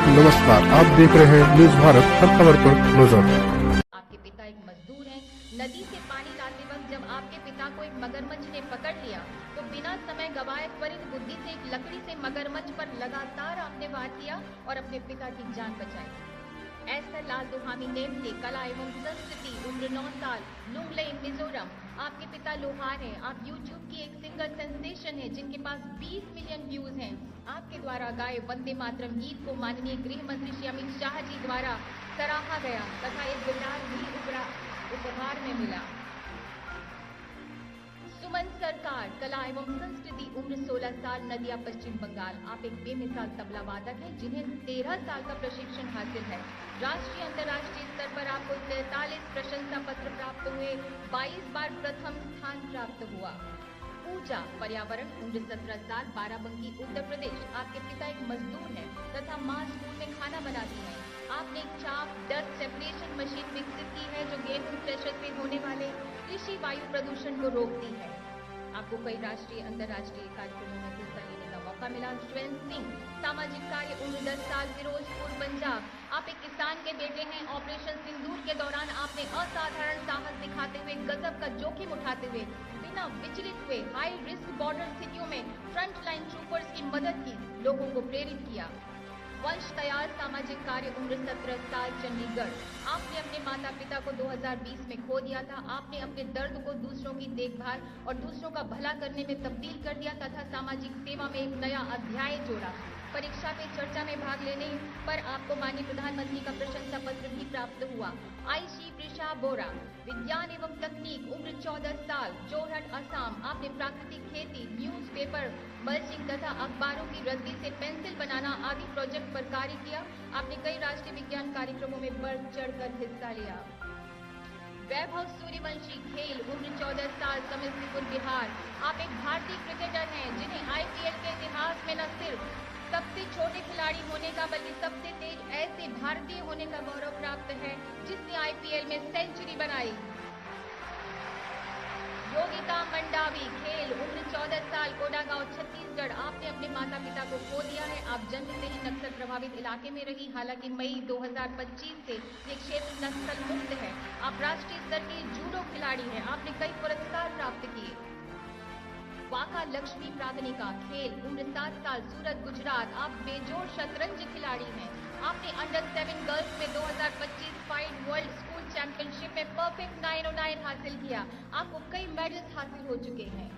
नमस्कार, आप देख रहे हैं न्यूज भारत, हर खबर पर नजर। आपके पिता एक मजदूर हैं। नदी से पानी लाते वक्त जब आपके पिता को एक मगरमच्छ ने पकड़ लिया तो बिना समय गवाए त्वरित बुद्धि से एक लकड़ी से मगरमच्छ पर लगातार आपने वार किया और अपने पिता की जान बचाई। ऐसा लाल दुहामी नेम से कला एवं संस्कृति, उम्र 9 साल, लुंगलेई, मिजोरम। आपके पिता लोहार हैं। आप यूट्यूब की एक सिंगल सेंसेशन है जिनके पास 20 मिलियन व्यूज हैं। आपके द्वारा गाए वंदे मातरम गीत को माननीय गृह मंत्री श्री अमित शाह जी द्वारा सराहा गया तथा एक गिटार भी उपहार में मिला। सुमन सरकार, कला एवं संस्कृति, उम्र 16 साल, नदिया, पश्चिम बंगाल। आप एक बेमिसाल तबला वादक हैं जिन्हें 13 साल का प्रशिक्षण हासिल है। राष्ट्रीय अंतर्राष्ट्रीय स्तर पर आपको 43 प्रशंसा पत्र प्राप्त हुए, 22 बार प्रथम स्थान प्राप्त हुआ। पूजा, पर्यावरण, उम्र 17 साल, बाराबंकी, उत्तर प्रदेश। आपके पिता एक मजदूर हैं तथा मां स्कूल में खाना बनाती हैं। आपने एक चाप डस्ट सेपरेशन मशीन विकसित की है जो गेहूं थ्रेशर से होने वाले कृषि वायु प्रदूषण को रोकती है। आपको कई राष्ट्रीय अंतर्राष्ट्रीय कार्यक्रमों में हिस्सा लेने का मौका मिला। श्रेष्ठ सिंह, सामाजिक कार्य, उम्र 10 साल, फिरोजपुर, पंजाब। आप एक किसान के बेटे हैं। ऑपरेशन सिंदूर के दौरान आपने असाधारण साहस दिखाते हुए, गजब का जोखिम उठाते हुए, बिना विचलित हुए हाई रिस्क बॉर्डर स्थितियों में फ्रंट लाइन ट्रूपर्स की मदद की, लोगों को प्रेरित किया। वंश तैयार, सामाजिक कार्य, उम्र 17 साल, चंडीगढ़। आपने अपने माता पिता को 2020 में खो दिया था। आपने अपने दर्द को दूसरों की देखभाल और दूसरों का भला करने में तब्दील कर दिया तथा सामाजिक सेवा में एक नया अध्याय जोड़ा। परीक्षा पे चर्चा में भाग लेने पर आपको माननीय प्रधानमंत्री का प्रशंसा पत्र भी प्राप्त हुआ। आईशी प्रिशा बोरा, विज्ञान एवं तकनीक, उम्र 14 साल, जोरहट, असम। आपने प्राकृतिक खेती, न्यूज़पेपर, मल्चिंग तथा अखबारों की रद्दी से पेंसिल बनाना आदि प्रोजेक्ट पर कार्य किया। आपने कई राष्ट्रीय विज्ञान कार्यक्रमों में बढ़ चढ़कर हिस्सा लिया। वैभव सूर्यवंशी, खेल, उम्र 14 साल, समस्तीपुर, बिहार। आप एक भारतीय क्रिकेटर हैं जिन्हें आईपीएल के इतिहास में न सिर्फ सबसे छोटे खिलाड़ी होने का बल्कि सबसे तेज ऐसे भारतीय होने का गौरव प्राप्त है जिसने आईपीएल में सेंचुरी बनाई। योगिता मंडावी, खेल, उम्र 14 साल, कोडागांव, छत्तीसगढ़। आपने अपने माता पिता को खो दिया है। आप जन्म से ही नक्सल प्रभावित इलाके में रही, हालांकि मई 2025 से ये क्षेत्र नक्सल मुक्त है। आप राष्ट्रीय स्तर के जूडो खिलाड़ी हैं। आपने कई पुरस्कार प्राप्त किए। वाका लक्ष्मी प्रागनिका, खेल, उम्र 7 साल, सूरत, गुजरात। आप बेजोड़ शतरंज खिलाड़ी हैं। आपने अंडर 7 गर्ल्स में 2025 फाइड वर्ल्ड स्कूल चैंपियनशिप में परफेक्ट 909 हासिल किया। आपको कई मेडल्स हासिल हो चुके हैं।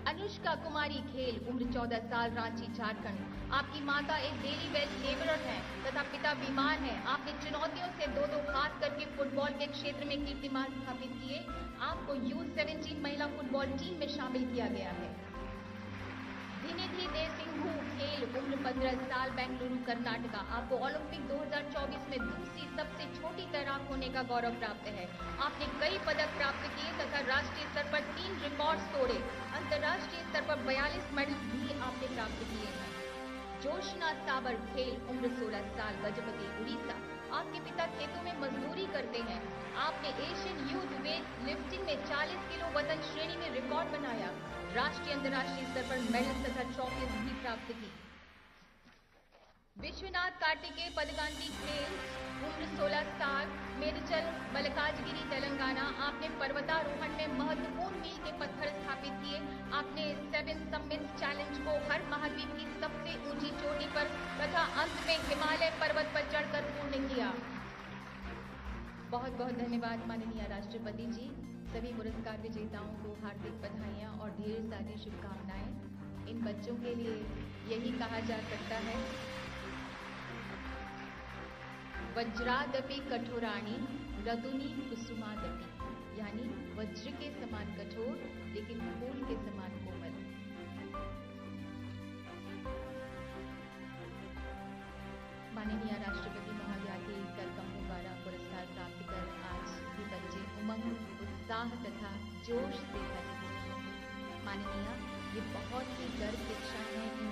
अनुष्का कुमारी, खेल, उम्र 14 साल, रांची, झारखंड। आपकी माता एक डेली वेज लेबरर हैं तथा पिता बीमार हैं। आपने चुनौतियों से दो हाथ करके फुटबॉल के क्षेत्र में कीर्तिमान स्थापित किए। आपको U17 महिला फुटबॉल टीम में शामिल किया गया है। धिनिधि देसिंघू, खेल, उम्र 15 साल, बेंगलुरु, कर्नाटका। आपको ओलंपिक 2024 में दूसरी सबसे छोटी तैराक होने का गौरव प्राप्त है। आपने कई पदक प्राप्त किए तथा राष्ट्रीय स्तर पर 3 रिकॉर्ड तोड़े। अंतर्राष्ट्रीय स्तर पर 42 मेडल भी आपने प्राप्त किए हैं। जोशना साबर, खेल, उम्र 16 साल, गजपति, उड़ीसा। आपके पिता खेतों में मजदूरी करते हैं। आपने एशियन यूथ वेट लिफ्टिंग में 40 किलो वजन श्रेणी में रिकॉर्ड बनाया। राष्ट्रीय अंतर्राष्ट्रीय स्तर पर मेडल तथा ट्रॉफीज भी प्राप्त की। विश्वनाथ कार्तिकेय पदकांती, खेल, उम्र 16 साल, मेदचल, मल्काजगिरी, तेलंगाना। आपने पर्वतारोहण में महत्वपूर्ण मील के पत्थर स्थापित किए। आपने 7 समिट्स चैलेंज को हर महाद्वीप की सबसे ऊंची चोटी पर तथा अंत में हिमालय पर्वत पर चढ़कर पूर्ण किया। बहुत बहुत धन्यवाद माननीय राष्ट्रपति जी। सभी पुरस्कार विजेताओं को हार्दिक बधाइयाँ और ढेर सारी शुभकामनाएं। इन बच्चों के लिए यही कहा जा सकता है, वज्रादपि कठोराणी रदुनी कुसुमादपि, यानी वज्र के समान कठोर लेकिन फूल के समान कोमल। माननीय राष्ट्रपति महोदया के कर कमलों द्वारा पुरस्कार प्राप्त कर आज भी बच्चे उमंग, उत्साह तथा जोश से भरे हैं। माननीय, ये बहुत ही गर्व की क्षण है इन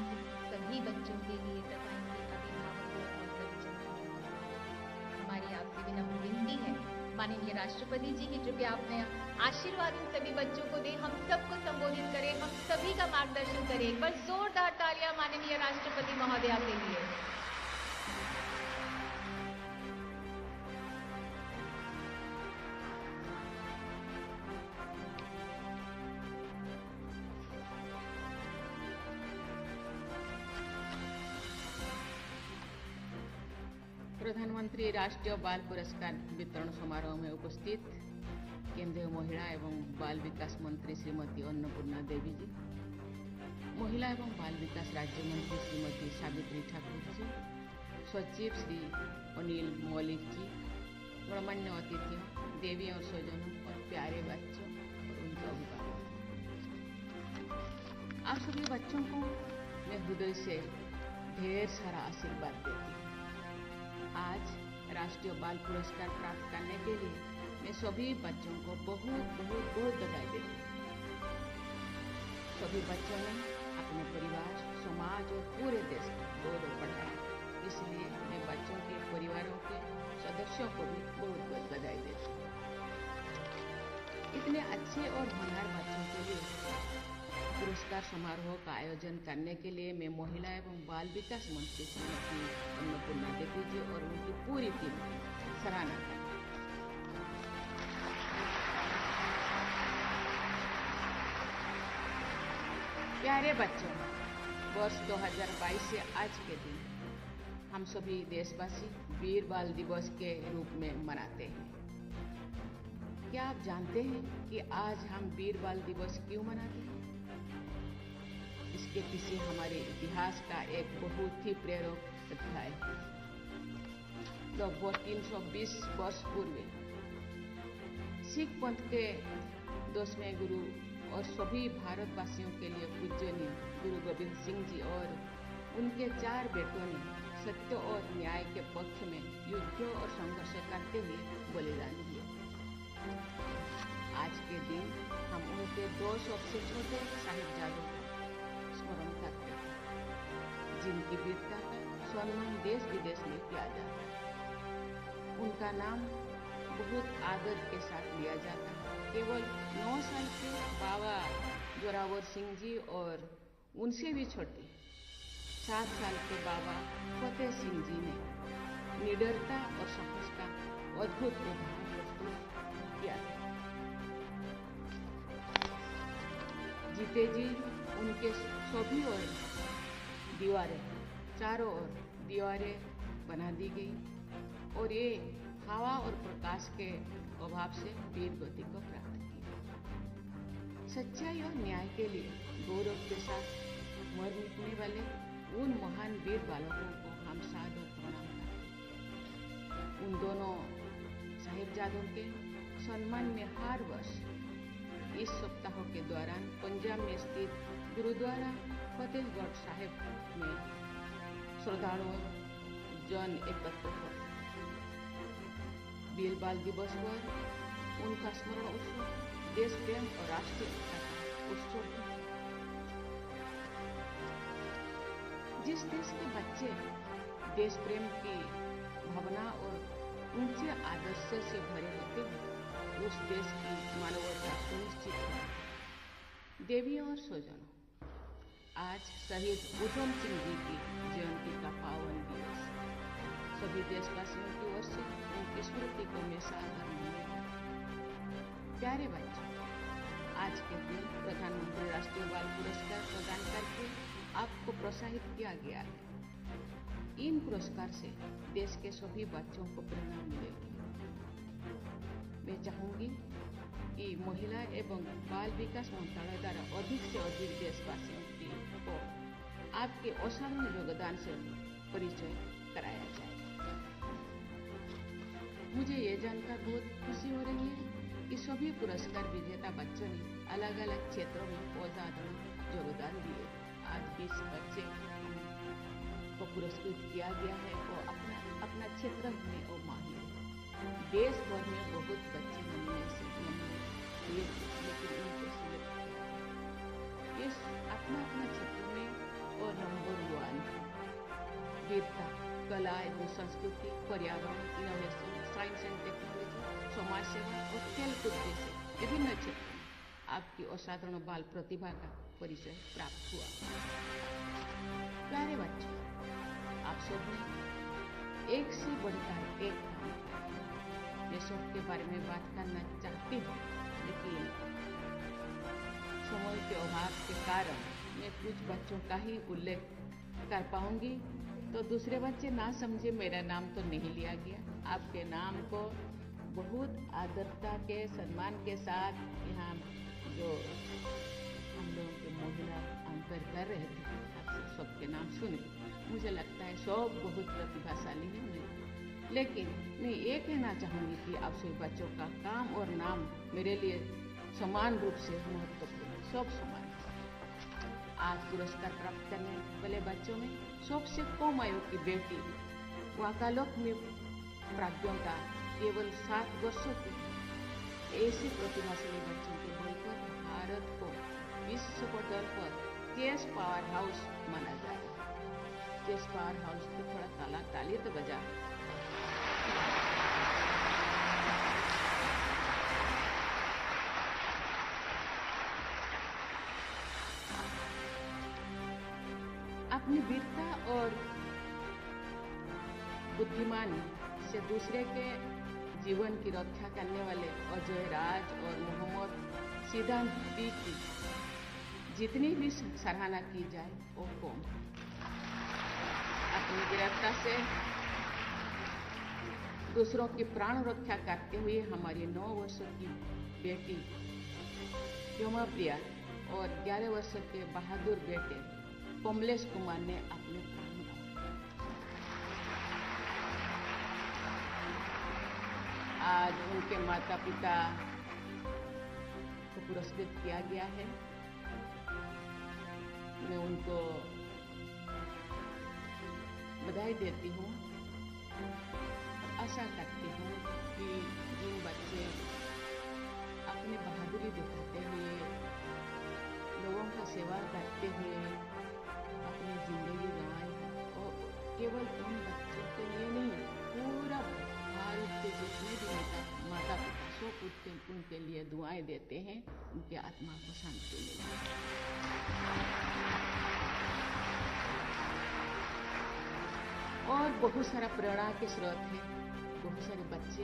सभी बच्चों के लिए तथा इनके अभिभावकों और परिजनों के लिए। हमारी आपसे विनम्र विनती है माननीय राष्ट्रपति जी की कृपया अपने आशीर्वाद इन सभी बच्चों को दें, हम सबको संबोधित करें, हम सभी का मार्गदर्शन करें। एक बार जोरदार तालियां माननीय राष्ट्रपति महोदया के लिए। प्रधानमंत्री राष्ट्रीय बाल पुरस्कार वितरण समारोह में उपस्थित केंद्रीय महिला एवं बाल विकास मंत्री श्रीमती अन्नपूर्णा देवी जी, महिला एवं बाल विकास राज्य मंत्री श्रीमती सावित्री ठाकुर जी, सचिव श्री अनिल मौलिक जी, गणमान्य अतिथियों, देवी और स्वजनों और प्यारे बच्चों और उनके अभिभावक, आप सभी बच्चों को मैं हृदय से ढेर सारा आशीर्वाद देती हूँ। आज राष्ट्रीय बाल पुरस्कार प्राप्त करने के लिए मैं सभी बच्चों को बहुत बहुत बहुत बधाई देती हूँ। सभी बच्चों ने अपने परिवार, समाज और पूरे देश को गौरव बढ़ाया, इसलिए मैं बच्चों के परिवारों के सदस्यों को भी बहुत बहुत बधाई देती हूँ। इतने अच्छे और होनहार बच्चों के लिए पुरस्कार समारोह का आयोजन करने के लिए मैं महिला एवं बाल विकास मंत्री श्रीमती अन्नपूर्णा देवी जी और उनकी पूरी टीम की सराहना करती हूँ। प्यारे बच्चों, वर्ष 2022 से आज के दिन हम सभी देशवासी वीर बाल दिवस के रूप में मनाते हैं। क्या आप जानते हैं कि आज हम वीर बाल दिवस क्यों मनाते हैं? इसके पीछे हमारे इतिहास का एक बहुत ही प्रेरक अध्याय है। लगभग 320 वर्ष पूर्व सिख पंथ के 10वें गुरु और सभी भारतवासियों के लिए पूजनीय गुरु गोविंद सिंह जी और उनके 4 बेटों ने सत्य और न्याय के पक्ष में युद्ध और संघर्ष करते हुए बलिदान दिए। आज के दिन हम उनके 2 सबसे छोटे साहिबजादों को स्मरण करते हैं, जिनकी वीरता का सम्मान देश विदेश में किया जाता है। उनका नाम बहुत आदर के साथ लिया जाता है। केवल 9 साल के बाबा जोरावर सिंह जी और उनसे भी छोटे 7 साल के बाबा फतेह सिंह जी ने निडरता और साहस का अद्भुत उदाहरण प्रस्तुत किया था। जीते जी उनके सभी ओर दीवारें, चारों ओर दीवारें बना दी गई और ये हवा और प्रकाश के अभाव से वीर गति को प्राप्त की। सच्चाई और न्याय के लिए गौरव के साथ मर मिटने वाले उन महान वीर बालकों को हम सादर प्रणाम करते हैं। उन दोनों साहिबजादों के सम्मान में हर वर्ष इस सप्ताह के दौरान पंजाब में स्थित गुरुद्वारा फतेहगढ़ साहिब में श्रद्धालु जन एकत्र होते हैं। वीर बाल दिवस पर उनका स्मरण उत्सव देश प्रेम और राष्ट्रीय एकता का उत्सव है। जिस देश के बच्चे देश प्रेम की भावना और ऊंचे आदर्श से भरे होते हैं, उस देश की मानवता सुनिश्चित है। देवी और स्वजनों, आज शहीद उधम सिंह जी की जयंती का पावन दिवस। सभी देशवासियों की ओर से उनकी स्मृति को मैं सादर मनाता हूं। प्यारे बच्चों, आज के दिन प्रधानमंत्री राष्ट्रीय बाल पुरस्कार प्रदान करके आपको प्रोत्साहित किया गया है। इन पुरस्कार से देश के सभी बच्चों को प्रेरणा मिलेगी। मैं चाहूंगी कि महिला एवं बाल विकास मंत्रालय द्वारा अधिक से अधिक देशवासियों को आपके असाधारण योगदान से परिचय कराया जाए। मुझे ये जानकर बहुत खुशी हो रही है कि सभी पुरस्कार विजेता बच्चों ने अलग अलग क्षेत्रों में असाधारण योगदान दिए। आज 20 बच्चे को पुरस्कृत किया गया है और अपना क्षेत्र में और माहिर देश भर में बहुत बच्चे नॉमिनेशन दिए, लेकिन उनको सिलेक्ट किया। इस अपना क्षेत्र में और नंबर 1 वीरता, कला एवं संस्कृति, पर्यावरण, इनोवेशन, साइंस एंड टेक्नोलॉजी, समाज सेवा और खेलकूद जैसे विभिन्न क्षेत्रों में आपकी असाधारण बाल प्रतिभा का परिचय प्राप्त हुआ। प्यारे बच्चों, आप सब ने एक से बढ़कर एक काम मैं सबके बारे में बात करना चाहती हूँ, लेकिन समय के अभाव के कारण मैं कुछ बच्चों का ही उल्लेख कर पाऊंगी, तो दूसरे बच्चे ना समझे मेरा नाम तो नहीं लिया गया। आपके नाम को बहुत आदरता के सम्मान के साथ यहाँ जो हम लोगों के महिला अंतर कर रहे थे, आप सबके नाम सुने। मुझे लगता है सब बहुत प्रतिभाशाली है, लेकिन मैं ये कहना चाहूँगी कि आप सभी बच्चों का काम और नाम मेरे लिए समान रूप से महत्वपूर्ण है, सब समान है। आज पुरस्कार प्राप्त करने वाले बच्चों में सबसे कम आयु की बेटी वाकालोक में प्राज्ञता केवल 7 वर्षों की। ऐसे प्रतिभाशाली बच्चों के बल पर भारत को विश्व पटल पर चेस पावर हाउस माना जाए। चेस पावर हाउस पे थोड़ा ताली तो बजा। अपनी वीरता और बुद्धिमानी से दूसरे के जीवन की रक्षा करने वाले अजय राज और मोहम्मद सिद्धांती की जितनी भी सराहना की जाए वो कम। अपनी वीरता से दूसरों की प्राण रक्षा करते हुए हमारी 9 वर्षों की बेटी प्योमा प्रिया और 11 वर्षों के बहादुर बेटे कमलेश कुमार ने अपने प्राण दिए। आज उनके माता पिता को पुरस्कृत किया गया है। मैं उनको बधाई देती हूँ। आशा करती हूँ कि जिन बच्चे अपनी बहादुरी दिखाते हुए लोगों का सेवा करते हुए अपनी जिंदगी गंवाई, और केवल उन बच्चों के लिए नहीं, पूरा भारत के जितने भी माता पिता सब उनके लिए दुआएं देते हैं, उनके आत्मा को शांति मिले। और बहुत सारा प्रेरणा के स्रोत है। बहुत सारे बच्चे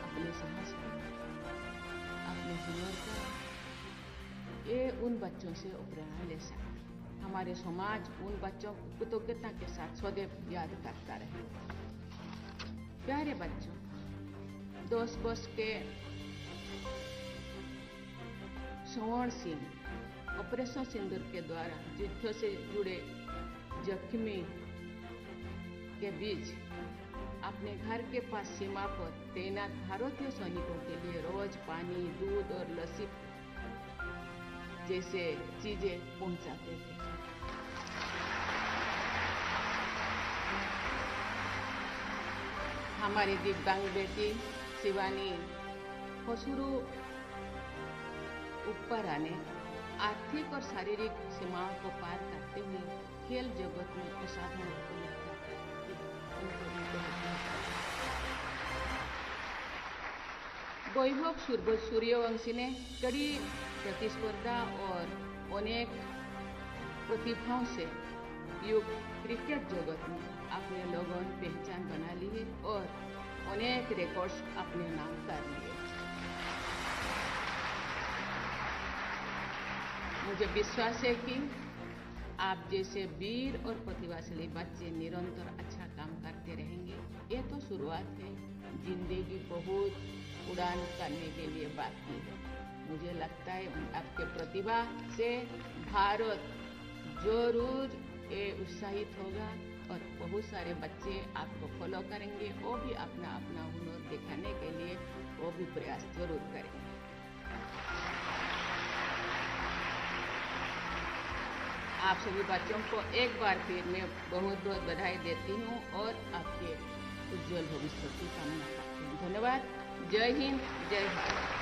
अपने साहस पर, अपने हुनर पर, ये उन बच्चों से प्रेरणा ले सकते। हमारे समाज उन बच्चों को कृतज्ञता के साथ सदैव याद करता रहे। प्यारे बच्चों, 10 वर्ष के स्वर्ण सिंह ऑपरेशन सिंदूर के द्वारा युद्ध से जुड़े जख्मी के बीच अपने घर के पास सीमा पर तैनात भारतीय सैनिकों के लिए रोज पानी, दूध और लस्सी जैसे चीजें पहुंचाते थे। हमारी दिव्यांग बेटी शिवानी हसुरु ऊपर आने आर्थिक और शारीरिक सीमाओं को पार करते हुए खेल जगत में असाधारण वैभव सूर्यवंशी ने कड़ी प्रतिस्पर्धा और अनेक प्रतिभाओं से युग क्रिकेट जगत में अपने लोगों ने पहचान बना ली है और अनेक रिकॉर्ड्स अपने नाम कर लिए। मुझे विश्वास है कि आप जैसे वीर और प्रतिभाशाली बच्चे निरंतर अच्छा काम करते रहेंगे। ये तो शुरुआत है, जिंदगी बहुत उड़ान करने के लिए बाकी है। मुझे लगता है आपके प्रतिभा से भारत जरूर उत्साहित होगा और बहुत सारे बच्चे आपको फॉलो करेंगे। वो भी अपना अपना हुनर दिखाने के लिए वो भी प्रयास जरूर करेंगे। आप सभी बच्चों को एक बार फिर मैं बहुत बहुत बधाई देती हूँ और आपके उज्जवल भविष्य की कामना करती हूँ। धन्यवाद। जय हिंद, जय भारत।